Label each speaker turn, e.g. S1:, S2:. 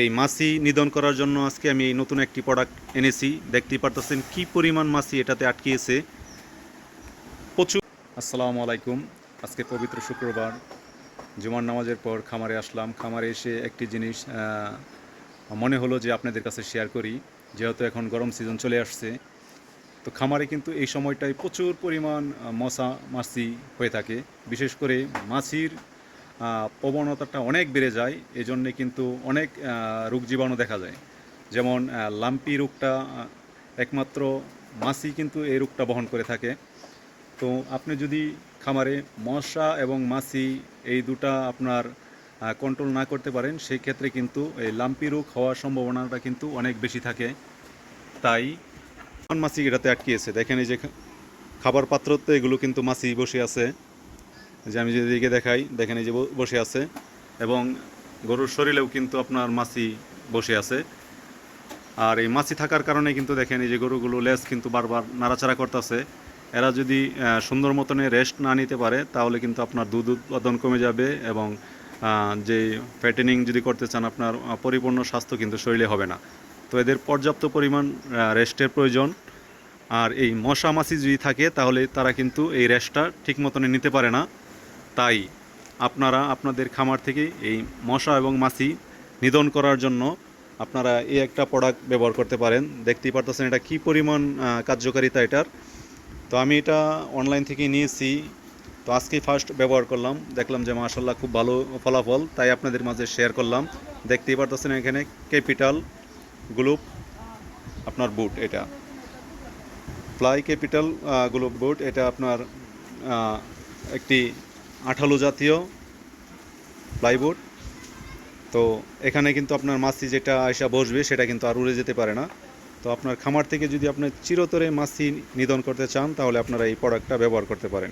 S1: এই মাছি নিধন করার জন্য আজকে আমি এই নতুন একটি প্রোডাক্ট এনেছি। দেখতেই পারতেছেন কি পরিমাণ মাছি এটাতে আটকিয়েছে, প্রচুর। আসসালামু আলাইকুম। আজকে পবিত্র শুক্রবার, জুমার নামাজের পর খামারে আসলাম। খামারে এসে একটি জিনিস মনে হলো যে আপনাদের কাছে শেয়ার করি, যেহেতু এখন গরম সিজন চলে আসছে। তো খামারে কিন্তু এই সময়টায় প্রচুর পরিমাণ মশা মাছি হয়ে থাকে। বিশেষ করে মাছির প্রবণতাটা অনেক বেড়ে যায়, এজন্যে কিন্তু অনেক রোগ জীবাণু দেখা যায়। যেমন লাম্পি রোগটা একমাত্র মাছি কিন্তু এই রোগটা বহন করে থাকে। তো আপনি যদি খামারে মশা এবং মাছি এই দুটা আপনার কন্ট্রোল না করতে পারেন, সেই ক্ষেত্রে কিন্তু এই লাম্পি রোগ হওয়ার সম্ভাবনাটা কিন্তু অনেক বেশি থাকে। তাই মাছি এটাতে আটকিয়েছে। দেখেন এই যে খাবার পাত্রতে এগুলো কিন্তু মাছি বসে আছে। যে আমি যেদিকে দেখাই, দেখেন এই যে বসে আছে, এবং গরুর শরীরেও কিন্তু আপনার মাছি বসে আছে। আর এই মাছি থাকার কারণে কিন্তু দেখেন এই যে গরুগুলো লেজ কিন্তু বারবার নাড়াচাড়া করতেছে। এরা যদি সুন্দর মতনে রেস্ট না নিতে পারে, তাহলে কিন্তু আপনার দুধ উৎপাদন কমে যাবে, এবং যে ফ্যাটেনিং যদি করতে চান, আপনার পরিপূর্ণ স্বাস্থ্য কিন্তু শরীরে হবে না। তো এদের পর্যাপ্ত পরিমাণ রেস্টের প্রয়োজন। আর এই মশা মাছি যদি থাকে, তাহলে তারা কিন্তু এই রেস্টটা ঠিক মতনে নিতে পারে না। তাই আপনারা আপনাদের খামার থেকে এই মশা এবং মাছি নিধন করার জন্য আপনারা এই একটা প্রোডাক্ট ব্যবহার করতে পারেন। দেখতেই পারতেছেন এটা কী পরিমাণ কার্যকারিতা এটার। তো আমি এটা অনলাইন থেকে নিয়েছি। তো আজকেই ফার্স্ট ব্যবহার করলাম, দেখলাম যে মাশাআল্লাহ খুব ভালো ফলাফল, তাই আপনাদের মাঝে শেয়ার করলাম। দেখতেই পারতেছেন এখানে ক্যাপিটাল গ্লুপ আপনার বুট, এটা ফ্লাই ক্যাপিটাল গ্লুপ বুট। এটা আপনার একটি আঠালো জাতীয় প্লাইবোর্ড। তো এখানে কিন্তু আপনার মাছি যেটা আয়সা বসবে, সেটা কিন্তু আর উড়ে যেতে পারে না। তো আপনার খামার থেকে যদি আপনার চিরতরে মাছি নিধন করতে চান, তাহলে আপনারা এই প্রোডাক্টটা ব্যবহার করতে পারেন।